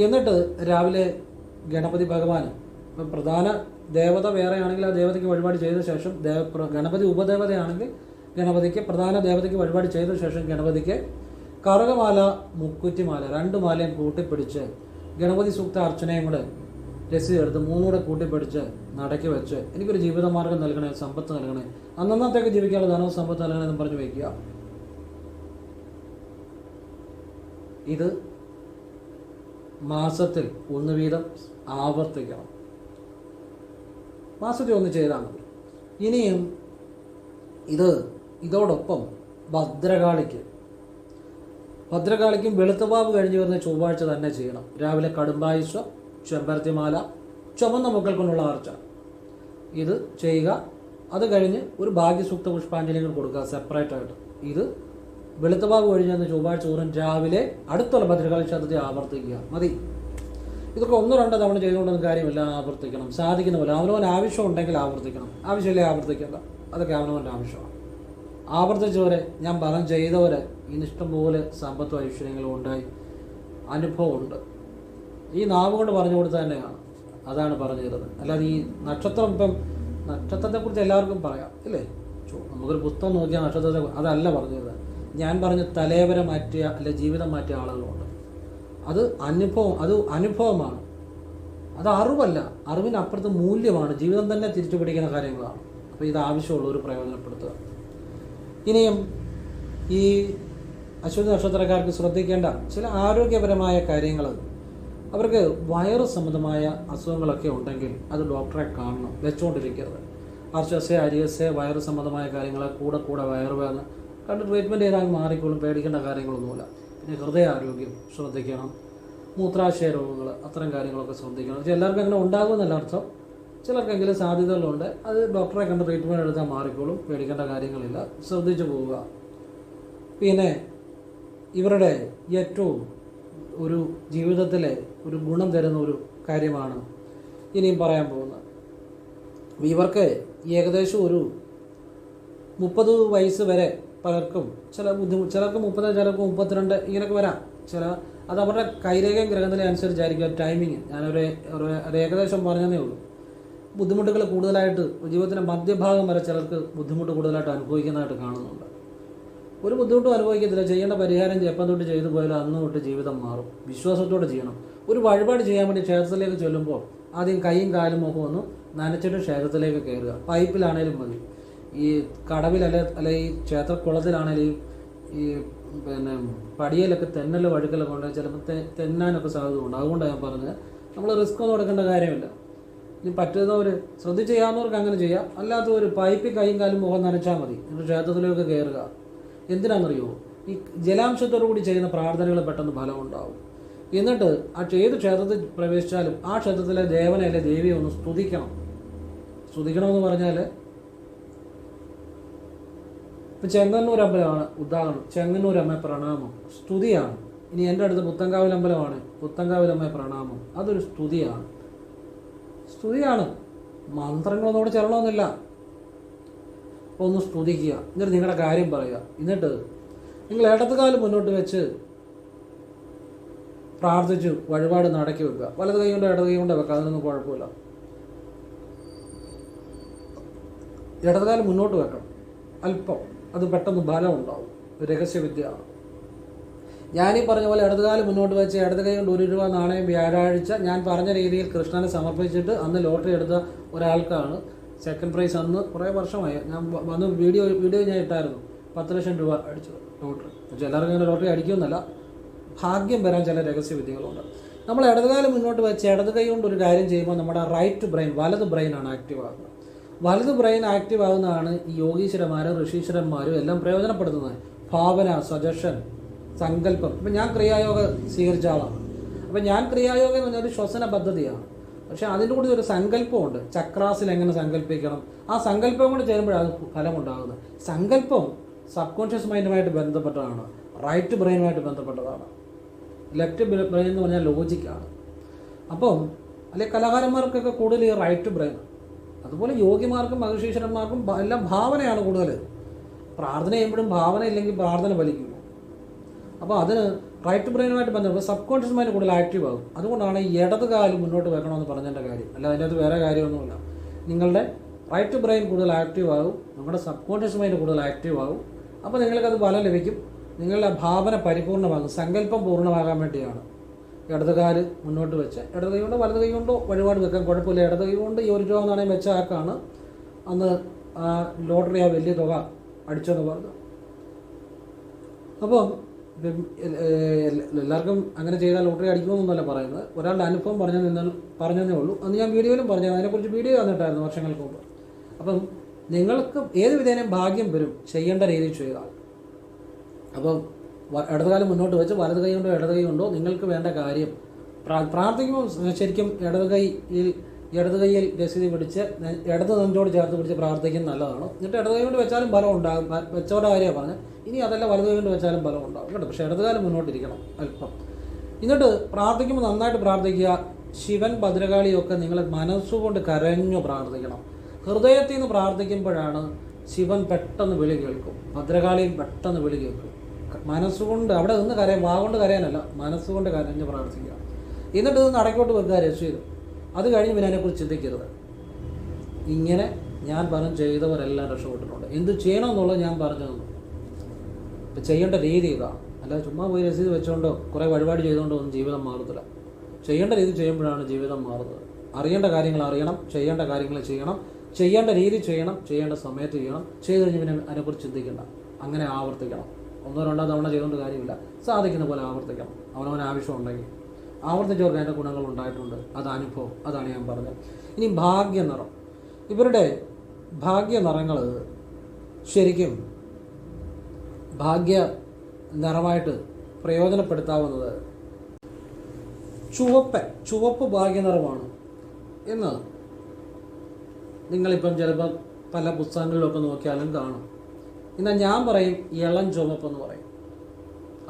എന്നിട്ട് രാവിലെ ഗണപതി ഭഗവാന് ഇപ്പം പ്രധാന ദേവത വേറെ ആണെങ്കിൽ ആ ദേവതയ്ക്ക് വഴിപാട് ചെയ്ത ശേഷം ഗണപതി ഉപദേവതയാണെങ്കിൽ ഗണപതിക്ക് പ്രധാന ദേവതയ്ക്ക് വഴിപാട് ചെയ്ത ശേഷം ഗണപതിക്ക് കറുകമാല മുക്കുറ്റിമാല 2 മാലയും കൂട്ടിപ്പിടിച്ച് ഗണപതി സൂക്ത അർച്ചനയും കൂടെ രസീത് എടുത്ത് 3 കൂടെ കൂട്ടിപ്പിടിച്ച് നടക്കി വെച്ച് എനിക്കൊരു ജീവിതമാർഗം നൽകണേ, സമ്പത്ത് നൽകണേ, അന്നത്തേക്ക് ജീവിക്കാനുള്ള ധനവും സമ്പത്ത് നൽകണേ എന്ന് പറഞ്ഞ് വയ്ക്കുക. ഇത് മാസത്തിൽ 1 വീതം ആവർത്തിക്കണം. മാസത്തിൽ 1 ചെയ്താൽ മതി. ഇനിയും ഇതോടൊപ്പം ഭദ്രകാളിക്കും വെളുത്തവാവ് കഴിഞ്ഞ് വരുന്ന ചൊവ്വാഴ്ച തന്നെ ചെയ്യണം. രാവിലെ കടുംബായുസം, ചെമ്പരത്തിമാല, ചുമന്ന മുക്കൾ കൊണ്ടുള്ള ആർച്ച ഇത് ചെയ്യുക. അത് കഴിഞ്ഞ് ഒരു ഭാഗ്യസൂക്ത പുഷ്പാഞ്ജലികൾ കൊടുക്കുക സെപ്പറേറ്റ് ആയിട്ട്. ഇത് വെളുത്തവാവ് കഴിഞ്ഞ് വരുന്ന ചൊവ്വാഴ്ച തോറും രാവിലെ അടുത്തുള്ള ഭദ്രകാളി ക്ഷേത്രത്തിൽ ആവർത്തിക്കുക. മതി. ഇതൊക്കെ 1-2 തവണ ചെയ്തുകൊണ്ടൊന്നും കാര്യമില്ല, ആവർത്തിക്കണം. സാധിക്കുന്ന പോലെ അവനവൻ ആവശ്യം ഉണ്ടെങ്കിൽ ആവർത്തിക്കണം, ആവശ്യമില്ലേ ആവർത്തിക്കേണ്ട. അതൊക്കെ അവനവൻ്റെ ആവശ്യമാണ്. ആവർത്തിച്ചവരെ ഞാൻ ചെയ്തവരെ ഇഷ്ടം പോലെ സമ്പത്തും ഐശ്വര്യങ്ങളും ഉണ്ടായി അനുഭവമുണ്ട്. ഈ നാവ് കൊണ്ട് പറഞ്ഞു കൊടുത്ത തന്നെയാണ്, അതാണ് പറഞ്ഞു തരുന്നത്. അല്ലാതെ ഈ നക്ഷത്രം, ഇപ്പം നക്ഷത്രത്തെക്കുറിച്ച് എല്ലാവർക്കും പറയാം ഇല്ലേ, നമുക്കൊരു പുസ്തകം നോക്കിയാൽ നക്ഷത്രത്തെ അതല്ല പറഞ്ഞു തരുന്നത്. ഞാൻ പറഞ്ഞ തലേവരെ മാറ്റിയ അല്ലെ ജീവിതം മാറ്റിയ ആളുകളുണ്ട്. അത് അനുഭവമാണ്, അത് അറിവല്ല. അറിവിനപ്പുറത്ത് മൂല്യമാണ്, ജീവിതം തന്നെ തിരിച്ചു പിടിക്കുന്ന കാര്യങ്ങളാണ്. അപ്പോൾ ഇത് ആവശ്യമുള്ളവർ പ്രയോജനപ്പെടുത്തുക. ഇനിയും ഈ അശ്വതി നക്ഷത്രക്കാർക്ക് ശ്രദ്ധിക്കേണ്ട ചില ആരോഗ്യപരമായ കാര്യങ്ങൾ, അവർക്ക് വയറ് സംബന്ധമായ അസുഖങ്ങളൊക്കെ ഉണ്ടെങ്കിൽ അത് ഡോക്ടറെ കാണണം, വെച്ചുകൊണ്ടിരിക്കരുത്. ആർച്ചസ്, അരിയസ്, വയറ് സംബന്ധമായ കാര്യങ്ങൾ കൂടെ വയറുവേദന കണ്ട് ട്രീറ്റ്മെൻറ്റ് ചെയ്താൽ മാറിക്കോളും, പേടിക്കേണ്ട കാര്യങ്ങളൊന്നുമില്ല. പിന്നെ ഹൃദയാരോഗ്യം ശ്രദ്ധിക്കണം, മൂത്രാശയ രോഗങ്ങൾ, അത്തരം കാര്യങ്ങളൊക്കെ ശ്രദ്ധിക്കണം. എല്ലാവർക്കും അങ്ങനെ ഉണ്ടാകുമെന്നല്ല അർത്ഥം, ചിലർക്കെങ്കിലും സാധ്യതകളുണ്ട്. അത് ഡോക്ടറെ കണ്ട് ട്രീറ്റ്മെൻറ്റ് എടുത്താൽ മാറിക്കോളും, പേടിക്കേണ്ട കാര്യങ്ങളില്ല, ശ്രദ്ധിച്ചു പോവുക. പിന്നെ ഇവരുടെ ഏറ്റവും ഒരു ജീവിതത്തിലെ ഒരു ഗുണം തരുന്ന ഒരു കാര്യമാണ് ഇനിയും പറയാൻ പോകുന്നത്. ഇവർക്ക് ഏകദേശം ഒരു 30 വയസ്സ് വരെ പലർക്കും ചിലർക്ക് 30, ചിലർക്ക് 32 ഇങ്ങനെയൊക്കെ വരാം. അത് അവരുടെ കൈരേഖയും ഗ്രഹത്തിലെ അനുസരിച്ചായിരിക്കും ടൈമിങ്. ഞാനൊരു ഏകദേശം പറഞ്ഞതേ ഉള്ളൂ. ബുദ്ധിമുട്ടുകൾ കൂടുതലായിട്ട് ജീവിതത്തിൻ്റെ മധ്യഭാഗം വരെ ചിലർക്ക് ബുദ്ധിമുട്ട് കൂടുതലായിട്ട് അനുഭവിക്കുന്നതായിട്ട് കാണുന്നുണ്ട്. ഒരു ബുദ്ധിമുട്ടും അനുഭവിക്കത്തില്ല. ചെയ്യേണ്ട പരിഹാരം എപ്പം തൊട്ട് ചെയ്തു പോയാലും അന്ന് തൊട്ട് ജീവിതം മാറും. വിശ്വാസത്തോടെ ചെയ്യണം. ഒരു വഴിപാട് ചെയ്യാൻ വേണ്ടി ക്ഷേത്രത്തിലേക്ക് ചെല്ലുമ്പോൾ ആദ്യം കൈയും കാലും മുഖം ഒന്ന് നനച്ചിട്ട് ക്ഷേത്രത്തിലേക്ക് കയറുക. പൈപ്പിലാണേലും മതി, ഈ കടവിൽ അല്ലെ ഈ ക്ഷേത്രക്കുളത്തിലാണേലും ഈ പിന്നെ പടിയലൊക്കെ തെന്നൽ വഴുക്കലൊക്കെ ഉണ്ട്, ചിലപ്പോൾ തെന്നാനൊക്കെ സാധ്യത ഉണ്ട്. അതുകൊണ്ടാണ് ഞാൻ പറഞ്ഞത് നമ്മൾ റിസ്ക് ഒന്നും എടുക്കേണ്ട കാര്യമില്ല. ഇനി പറ്റുന്നവർ ശ്രദ്ധിച്ച് ചെയ്യാവുന്നവർക്ക് അങ്ങനെ ചെയ്യാം, അല്ലാത്തവർ പൈപ്പിൽ കൈയും കാലും മുഖം നനച്ചാൽ മതി. എന്നിട്ട് ക്ഷേത്രത്തിലേക്ക് കയറുക. എന്തിനാണെന്നറിയോ? ഈ ജലാംശത്തോടു കൂടി ചെയ്യുന്ന പ്രാർത്ഥനകൾ പെട്ടെന്ന് ഫലമുണ്ടാവും. എന്നിട്ട് ഏത് ക്ഷേത്രത്തിൽ പ്രവേശിച്ചാലും ആ ക്ഷേത്രത്തിലെ ദേവനെ അല്ലെ ദേവിയെ ഒന്ന് സ്തുതിക്കണം. സ്തുതിക്കണമെന്ന് പറഞ്ഞാൽ ഇപ്പം ചെങ്ങന്നൂർ അമ്പലമാണ് ഉദാഹരണം. ചെങ്ങന്നൂർ അമ്മ പ്രണാമം സ്തുതിയാണ്. ഇനി എൻ്റെ അടുത്ത് പുത്തൻകാവിൽ അമ്പലമാണ്, പുത്തൻകാവിൽ അമ്മ പ്രണാമം, അതൊരു സ്തുതിയാണ്. മന്ത്രങ്ങളൊന്നും അവിടെ ചെല്ലണമെന്നില്ല. അപ്പോൾ ഒന്ന് സ്തുതിക്കുക, എന്നിട്ട് നിങ്ങളുടെ കാര്യം പറയുക. എന്നിട്ട് നിങ്ങൾ ഇടതുകാലം മുന്നോട്ട് വെച്ച് പ്രാർത്ഥിച്ചു വഴിപാട് നടക്കി വെക്കുക. വലത് കൈ കൊണ്ടോ ഇടത് കൈ കൊണ്ടോ വെക്കുക, അതിനൊന്നും കുഴപ്പമില്ല. ഇടതുകാലം മുന്നോട്ട് വെക്കണം അല്പം, അത് പെട്ടെന്ന് ബലം ഉണ്ടാവും. രഹസ്യവിദ്യയാണ്. ഞാനീ പറഞ്ഞ പോലെ ഇടതുകാലം മുന്നോട്ട് വെച്ച് ഇടത് കൈ കൊണ്ട് 1 രൂപ നാണയം വ്യാഴാഴ്ച ഞാൻ പറഞ്ഞ രീതിയിൽ കൃഷ്ണനെ സമർപ്പിച്ചിട്ട് അന്ന് ലോട്ടറി എടുത്ത ഒരാൾക്കാണ് സെക്കൻഡ് പ്രൈസ്. അന്ന് കുറേ വർഷമായി ഞാൻ വന്ന് വീഡിയോ ഞാൻ ഇട്ടായിരുന്നു. 10 ലക്ഷം രൂപ അടിച്ചു ലോട്ടറി. എല്ലാവർക്കും ഇങ്ങനെ ലോട്ടറി അടിക്കുമെന്നല്ല, ഭാഗ്യം വരാൻ ചില രഹസ്യവിദ്യകളുണ്ട്. നമ്മൾ ഇടതുകാലം മുന്നോട്ട് വെച്ച് ഇടത് കൈ കൊണ്ട് ഒരു കാര്യം ചെയ്യുമ്പോൾ നമ്മുടെ റൈറ്റ് ബ്രെയിൻ, വലത് ബ്രെയിനാണ് ആക്റ്റീവ് ആകുന്നത്. വലത് ബ്രെയിൻ ആക്റ്റീവ് ആകുന്നതാണ് ഈ യോഗീശ്വരന്മാരും ഋഷീശ്വരന്മാരും എല്ലാം പ്രയോജനപ്പെടുത്തുന്നത്. ഭാവന, സജഷൻ, സങ്കല്പം. ഇപ്പം ഞാൻ ക്രിയായോഗ സ്വീകരിച്ച ആളാണ്. അപ്പം ഞാൻ ക്രിയായോഗം എന്ന് പറഞ്ഞാൽ ഒരു ശ്വസന പദ്ധതിയാണ്. പക്ഷേ അതിൻ്റെ കൂടി ഒരു സങ്കല്പമുണ്ട്. ചക്രാസിൽ എങ്ങനെ സങ്കല്പിക്കണം, ആ സങ്കല്പം കൂടി ചേരുമ്പോഴാണ് ഫലമുണ്ടാകുന്നത്. സങ്കല്പം സബ് കോൺഷ്യസ് മൈൻഡുമായിട്ട് ബന്ധപ്പെട്ടതാണ്, റൈറ്റ് ബ്രെയിനുമായിട്ട് ബന്ധപ്പെട്ടതാണ്. ലെഫ്റ്റ് ബ്രെയിൻ എന്ന് പറഞ്ഞാൽ ലോജിക്കാണ്. അപ്പം അല്ലെങ്കിൽ കലാകാരന്മാർക്കൊക്കെ കൂടുതൽ ഈ റൈറ്റ് ബ്രെയിൻ. അതുപോലെ യോഗിമാർക്കും മഹർഷീശ്വരന്മാർക്കും എല്ലാം ഭാവനയാണ് കൂടുതൽ. പ്രാർത്ഥന ചെയ്യുമ്പോഴും ഭാവന ഇല്ലെങ്കിൽ പ്രാർത്ഥന ഫലിക്കില്ല. അപ്പോൾ അതിന് റൈറ്റ് ബ്രെയിനുമായിട്ട് ബന്ധപ്പെട്ട് സബ് കോൺഷ്യസ് മൈൻഡ് കൂടുതൽ ആക്റ്റീവ് ആകും. അതുകൊണ്ടാണ് ഈ ഇടത് കാലം മുന്നോട്ട് വെക്കണമെന്ന് പറഞ്ഞതിൻ്റെ കാര്യം. അല്ല, അതിൻ്റെ അകത്ത് വേറെ കാര്യമൊന്നുമില്ല. നിങ്ങളുടെ റൈറ്റ് ബ്രെയിൻ കൂടുതൽ ആക്റ്റീവ് ആകും, നിങ്ങളുടെ സബ് കോൺഷ്യസ് മൈൻഡ് കൂടുതൽ ആക്റ്റീവ് ആകും. അപ്പോൾ നിങ്ങൾക്കത് ഫലം ലഭിക്കും. നിങ്ങളുടെ ഭാവന പരിപൂർണ്ണമാകും. സങ്കല്പം പൂർണ്ണമാകാൻ വേണ്ടിയാണ് ഇടതുകാല് മുന്നോട്ട് വെച്ച്. ഇടത് കൈ കൊണ്ടോ വലത് കൈ കൊണ്ടോ വഴിപാട് വെക്കാൻ കുഴപ്പമില്ല. ഇടത് കൈ കൊണ്ട് ഈ 1 രൂപ നാണയം വെച്ച ആൾക്കാണ് അന്ന് ലോട്ടറി ആ വലിയ തുക അടിച്ചെന്ന് പറഞ്ഞു. അപ്പോൾ എല്ലാവർക്കും അങ്ങനെ ചെയ്താൽ ലോട്ടറി അടിക്കുമെന്നൊന്നുമല്ല പറയുന്നത്. ഒരാളുടെ അനുഭവം പറഞ്ഞതേ ഉള്ളൂ. അന്ന് ഞാൻ വീഡിയോയിലും പറഞ്ഞു, അതിനെക്കുറിച്ച് വീഡിയോ വന്നിട്ടായിരുന്നു വർഷങ്ങൾക്ക് മുമ്പ്. അപ്പം നിങ്ങൾക്ക് ഏത് വിധേനയും ഭാഗ്യം വരും, ചെയ്യേണ്ട രീതിയിൽ ചെയ്താൽ. അപ്പം ഇടതുകാലം മുന്നോട്ട് വെച്ച് വലത് കൈ കൊണ്ടോ ഇടത് കൈ കൊണ്ടോ നിങ്ങൾക്ക് വേണ്ട കാര്യം പ്രാർത്ഥിക്കുമ്പോൾ ശരിക്കും ഇടത് കൈയിൽ രസീതി പിടിച്ച് ഇടത് നെഞ്ചോട് ചേർത്ത് പിടിച്ച് പ്രാർത്ഥിക്കുന്നത് നല്ലതാണ്. എന്നിട്ട് ഇടത് കൈ കൊണ്ട് വെച്ചാലും ബലം ഉണ്ടാകും. വെച്ചവരുടെ കാര്യമാണ് പറഞ്ഞത്. ഇനി അതല്ല വലത് കൈ കൊണ്ട് വെച്ചാലും ബലം ഉണ്ടാകും കേട്ടോ. പക്ഷേ ഇടതുകാലം മുന്നോട്ടിരിക്കണം അല്പം. എന്നിട്ട് പ്രാർത്ഥിക്കുമ്പോൾ നന്നായിട്ട് പ്രാർത്ഥിക്കുക. ശിവൻ ഭദ്രകാളിയൊക്കെ നിങ്ങൾ മനസ്സുകൊണ്ട് കരഞ്ഞു പ്രാർത്ഥിക്കണം. ഹൃദയത്തിൽ നിന്ന് പ്രാർത്ഥിക്കുമ്പോഴാണ് ശിവൻ പെട്ടെന്ന് വിളി കേൾക്കും, ഭദ്രകാളിയും പെട്ടെന്ന് വിളി കേൾക്കും. മനസ്സുകൊണ്ട് അവിടെ നിന്ന് കരയാൻ, വാഗൊണ്ട് കരയാനല്ല, മനസ്സുകൊണ്ട് കരഞ്ഞ് പ്രാർത്ഥിക്കുക. എന്നിട്ട് ഇത് നടക്കോട്ട് വെക്കുക രസീത്. അത് കഴിഞ്ഞ് പിന്നെ അതിനെക്കുറിച്ച് ചിന്തിക്കരുത്. ഇങ്ങനെ ഞാൻ ചെയ്തവരെല്ലാം രക്ഷപ്പെട്ടിട്ടുണ്ട്. എന്ത് ചെയ്യണമെന്നുള്ളത് ഞാൻ പറഞ്ഞു തന്നു. ഇപ്പം ചെയ്യേണ്ട രീതി ഇതാണ്. അല്ലാതെ ചുമ്മാ പോയി രസീത് വെച്ചുകൊണ്ടോ കുറേ വഴിപാട് ചെയ്തുകൊണ്ടോ ഒന്നും ജീവിതം മാറത്തില്ല. ചെയ്യേണ്ട രീതി ചെയ്യുമ്പോഴാണ് ജീവിതം മാറുന്നത്. അറിയേണ്ട കാര്യങ്ങൾ അറിയണം, ചെയ്യേണ്ട കാര്യങ്ങൾ ചെയ്യണം, ചെയ്യേണ്ട രീതി ചെയ്യണം, ചെയ്യേണ്ട സമയത്ത് ചെയ്യണം. ചെയ്ത് കഴിഞ്ഞ് പിന്നെ അതിനെക്കുറിച്ച് ചിന്തിക്കേണ്ട. അങ്ങനെ ആവർത്തിക്കണം. 1-2 തവണ ചെയ്തുകൊണ്ട് കാര്യമില്ല. സാധിക്കുന്ന പോലെ ആവർത്തിക്കണം. അവനവന് ആവശ്യമുണ്ടെങ്കിൽ ആവർത്തിച്ചവർക്ക് അതിൻ്റെ ഗുണങ്ങൾ ഉണ്ടായിട്ടുണ്ട്. അത് അനുഭവം. അതാണ് ഞാൻ പറഞ്ഞത്. ഇനി ഭാഗ്യനിറം. ഇവരുടെ ഭാഗ്യനിറങ്ങൾ ശരിക്കും ഭാഗ്യ നിറമായിട്ട് പ്രയോജനപ്പെടുത്താവുന്നത് ചുവപ്പ് ഭാഗ്യനിറമാണ് എന്ന് നിങ്ങളിപ്പം ചിലപ്പോൾ പല പുസ്തകങ്ങളിലൊക്കെ നോക്കിയാലും കാണും. എന്നാൽ ഞാൻ പറയും ഇളം ചുവപ്പെന്ന് പറയും.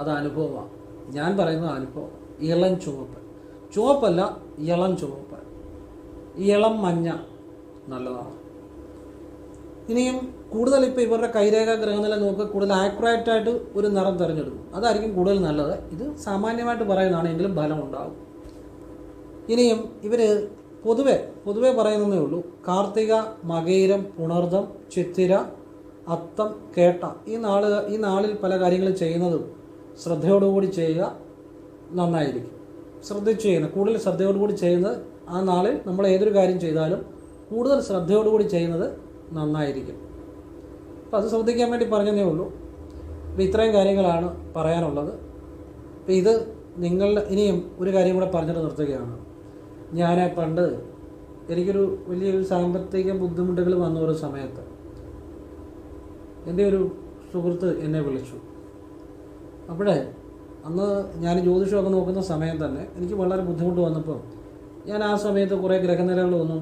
അത് അനുഭവമാണ്. ഞാൻ പറയുന്നത് അനുഭവം. ഇളം ചുവപ്പല്ല, ഇളം ചുവപ്പ്. ഇളം മഞ്ഞ നല്ലതാണ്. ഇനിയും കൂടുതൽ ഇപ്പോൾ ഇവരുടെ കൈരേഖ ഗ്രഹനില നോക്കുക, കൂടുതൽ ആക്യുറേറ്റായിട്ട് ഒരു നിറം തിരഞ്ഞെടുക്കും. അതായിരിക്കും കൂടുതൽ നല്ലത്. ഇത് സാമാന്യമായിട്ട് പറയുന്നതാണ്, എങ്കിലും ഫലം ഉണ്ടാകും. ഇനിയും ഇവർ പൊതുവെ പറയുന്നതേ ഉള്ളൂ. കാർത്തിക, മകയിരം, പുണർദം, ചിത്തിര, അത്തം, കേട്ട ഈ നാളിൽ പല കാര്യങ്ങളും ചെയ്യുന്നതും ശ്രദ്ധയോടുകൂടി ചെയ്യുക നന്നായിരിക്കും. ശ്രദ്ധിച്ച് ചെയ്യുന്നത്, കൂടുതൽ ശ്രദ്ധയോടുകൂടി ചെയ്യുന്നത് ആ നാളിൽ നമ്മൾ ഏതൊരു കാര്യം ചെയ്താലും കൂടുതൽ ശ്രദ്ധയോടുകൂടി ചെയ്യുന്നത് നന്നായിരിക്കും. അപ്പോൾ അത് ശ്രദ്ധിക്കാൻ വേണ്ടി പറഞ്ഞതേ ഉള്ളൂ. അപ്പോൾ ഇത്രയും കാര്യങ്ങളാണ് പറയാനുള്ളത്. അപ്പോൾ ഇത് നിങ്ങൾ ഇനിയും ഒരു കാര്യം കൂടെ പറഞ്ഞിട്ട് നിർത്തുകയാണ്. ഞാൻ പണ്ട് എനിക്കൊരു വലിയൊരു സാമ്പത്തിക ബുദ്ധിമുട്ടുകൾ വന്ന ഒരു സമയത്ത് എൻ്റെ ഒരു സുഹൃത്ത് എന്നെ വിളിച്ചു. അപ്പോഴേ അന്ന് ഞാൻ ജ്യോതിഷമൊക്കെ നോക്കുന്ന സമയം തന്നെ എനിക്ക് വളരെ ബുദ്ധിമുട്ട് വന്നപ്പോൾ ഞാൻ ആ സമയത്ത് കുറേ ഗ്രഹനിലകളൊന്നും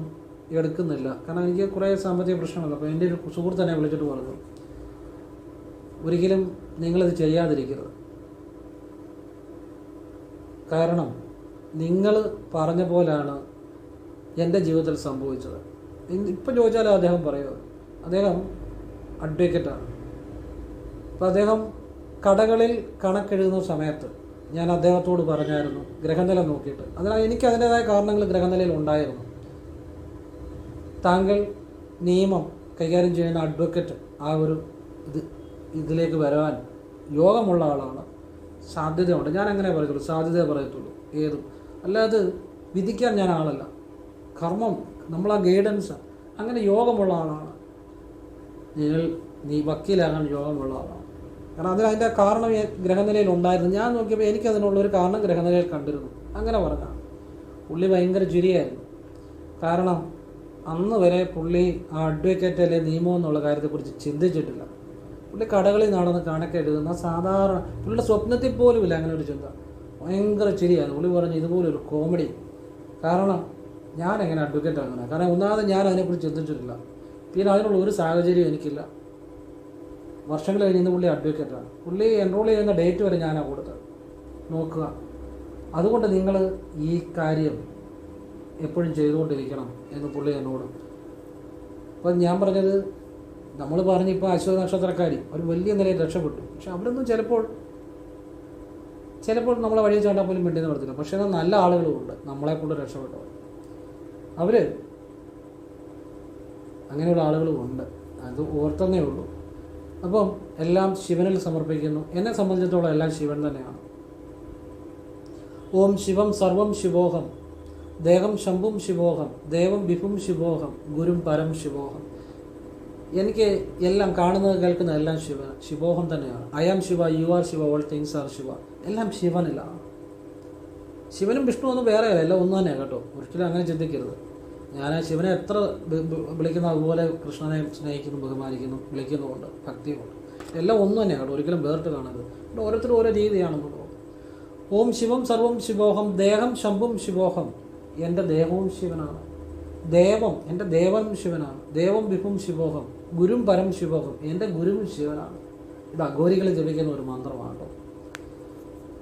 എടുക്കുന്നില്ല. കാരണം എനിക്ക് കുറേ സാമ്പത്തിക പ്രശ്നമുണ്ട്. അപ്പോൾ എൻ്റെ ഒരു സുഹൃത്ത് എന്നെ വിളിച്ചിട്ട് പറഞ്ഞു, ഒരിക്കലും നിങ്ങളിത് ചെയ്യാതിരിക്കരുത്. കാരണം നിങ്ങൾ പറഞ്ഞ പോലാണ് എൻ്റെ ജീവിതത്തിൽ സംഭവിച്ചത്. ഇപ്പം ചോദിച്ചാലും അദ്ദേഹം പറയുമോ, അദ്ദേഹം അഡ്വക്കേറ്റാണ്. അപ്പോൾ അദ്ദേഹം കടകളിൽ കണക്കെഴുതുന്ന സമയത്ത് ഞാൻ അദ്ദേഹത്തോട് പറഞ്ഞായിരുന്നു ഗ്രഹനില നോക്കിയിട്ട്. അതിനാൽ എനിക്ക് അതിൻ്റേതായ കാരണങ്ങൾ ഗ്രഹനിലയിൽ ഉണ്ടായിരുന്നു. താങ്കൾ നിയമം കൈകാര്യം ചെയ്യുന്ന അഡ്വക്കേറ്റ് ആ ഒരു ഇതിലേക്ക് വരാൻ യോഗമുള്ള ആളാണ്, സാധ്യതയുണ്ട്. ഞാൻ അങ്ങനെ പറയത്തുള്ളൂ, സാധ്യതയെ പറയത്തുള്ളൂ ഏതും. അല്ലാതെ വിധിക്കാൻ ഞാൻ ആളല്ല. കർമ്മം നമ്മളാ ഗൈഡൻസ്, അങ്ങനെ യോഗമുള്ള ആളാണ്. നീ വക്കീലാകാൻ യോഗമുള്ള ആളാണ്. കാരണം അതിൻ്റെ കാരണം ഗ്രഹനിലയിൽ ഉണ്ടായിരുന്നു. ഞാൻ നോക്കിയപ്പോൾ എനിക്കതിനുള്ളൊരു കാരണം ഗ്രഹനിലയിൽ കണ്ടിരുന്നു. അങ്ങനെ പറഞ്ഞാൽ പുള്ളി ഭയങ്കര ചിരിയായിരുന്നു. കാരണം അന്ന് വരെ പുള്ളി ആ അഡ്വക്കേറ്റ് അല്ലെ നിയമം എന്നുള്ള കാര്യത്തെക്കുറിച്ച് ചിന്തിച്ചിട്ടില്ല. പുള്ളി കടകളിൽ നടന്ന് കണക്കെഴുതുന്ന സാധാരണ പുള്ളിയുടെ സ്വപ്നത്തിൽ പോലുമില്ല അങ്ങനെ ഒരു ചിന്ത. ഭയങ്കര ചിരിയായിരുന്നു. പുള്ളി പറഞ്ഞു ഇതുപോലൊരു കോമഡി. കാരണം ഞാൻ എങ്ങനെ അഡ്വക്കേറ്റ് ആകുന്ന, കാരണം ഒന്നാമത് ഞാൻ അതിനെക്കുറിച്ച് ചിന്തിച്ചിട്ടില്ല. പിന്നെ അതിനുള്ള ഒരു സാഹചര്യം എനിക്കില്ല. വർഷങ്ങൾ കഴിഞ്ഞ് പുള്ളി അഡ്വക്കേറ്റാണ്. പുള്ളി എൻറോൾ ചെയ്യുന്ന ഡേറ്റ് വരെ ഞാനാണ് കൊടുത്തത്. നോക്കുക. അതുകൊണ്ട് നിങ്ങൾ ഈ കാര്യം എപ്പോഴും ചെയ്തുകൊണ്ടിരിക്കണം എന്ന് പുള്ളി എന്നോട്. അപ്പം ഞാൻ പറഞ്ഞത്, നമ്മൾ പറഞ്ഞിപ്പോൾ അശ്വതി നക്ഷത്രക്കാരി ഒരു വലിയ നിലയിൽ രക്ഷപ്പെട്ടു. പക്ഷെ അവിടെ നിന്നും ചിലപ്പോൾ നമ്മളെ വഴി ചാണ്ടാൻ പോലും വേണ്ടി നടത്തില്ല. പക്ഷേ നല്ല ആളുകളുമുണ്ട് നമ്മളെക്കൊണ്ട് രക്ഷപ്പെട്ടവർ. അവർ അങ്ങനെയുള്ള ആളുകളുമുണ്ട്. അത് ഓർത്തെന്നേ ഉള്ളൂ. അപ്പം എല്ലാം ശിവനിൽ സമർപ്പിക്കുന്നു. എന്നെ സംബന്ധിച്ചിടത്തോളം എല്ലാം ശിവൻ തന്നെയാണ്. ഓം ശിവം സർവം ശിവോഹം, ദേഹം ശംഭും ശിവോഹം, ദേവം വിഭും ശിവോഹം, ഗുരും പരം ശിവോഹം. എനിക്ക് എല്ലാം കാണുന്നത് കേൾക്കുന്നത് എല്ലാം ശിവോഹം തന്നെയാണ്. I am Shiva, you are Shiva, all things are Shiva. എല്ലാം ശിവനിലാണ്. ശിവനും വിഷ്ണു ഒന്നും വേറെയല്ല, എല്ലാം ഒന്നു തന്നെയാണ് കേട്ടോ. ഒരിക്കലും അങ്ങനെ ചിന്തിക്കരുത്. ഞാൻ ശിവനെ എത്ര വിളിക്കുന്നു അതുപോലെ കൃഷ്ണനെ സ്നേഹിക്കുന്നു, ബഹുമാനിക്കുന്നു, വിളിക്കുന്നുമുണ്ട്, ഭക്തിയുമുണ്ട്. എല്ലാം ഒന്നു തന്നെയാണ് കേട്ടോ. ഒരിക്കലും വേറിട്ട് കാണരുത്. ഓരോരുത്തരും ഓരോ രീതിയാണെന്നുള്ളത്. ഓം ശിവം സർവം ശിവോഹം, ദേഹം ശംഭും ശിവോഹം. എൻ്റെ ദേഹവും ശിവനാണ്. ദേവം എൻ്റെ ദേവൻ ശിവനാണ്. ദേവം വിഭും ശിവോഹം, ഗുരും പരം ശിവോഹം. എൻ്റെ ഗുരുവും ശിവനാണ്. ഇത് അഘോരികൾ ജപിക്കുന്ന ഒരു മന്ത്രമാണ് കേട്ടോ.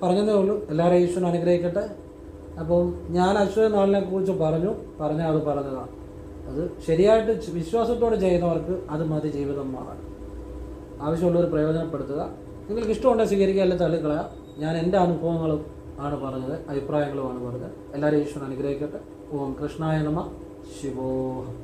പറഞ്ഞതേ ഉള്ളൂ. എല്ലാവരെയും ഈശ്വരൻ അനുഗ്രഹിക്കട്ടെ. അപ്പോൾ ഞാൻ അശ്വതി നാളിനെ കുറിച്ച് പറഞ്ഞാൽ അത് പറഞ്ഞതാണ്. അത് ശരിയായിട്ട് വിശ്വാസത്തോടെ ചെയ്യുന്നവർക്ക് അത് മതി ജീവിതം മാറാൻ. ആവശ്യമുള്ളവർ പ്രയോജനപ്പെടുത്തുക. നിങ്ങൾക്ക് ഇഷ്ടമുണ്ടെങ്കിൽ സ്വീകരിക്കുക, അല്ലെങ്കിൽ തള്ളിക്കളയാം. ഞാൻ എൻ്റെ അനുഭവങ്ങളും ആണ് പറഞ്ഞത്, അഭിപ്രായങ്ങളുമാണ് പറഞ്ഞത്. എല്ലാവരെയും ഈശ്വരൻ അനുഗ്രഹിക്കട്ടെ. ഓം കൃഷ്ണായ നമഃ. ശിവോഹം.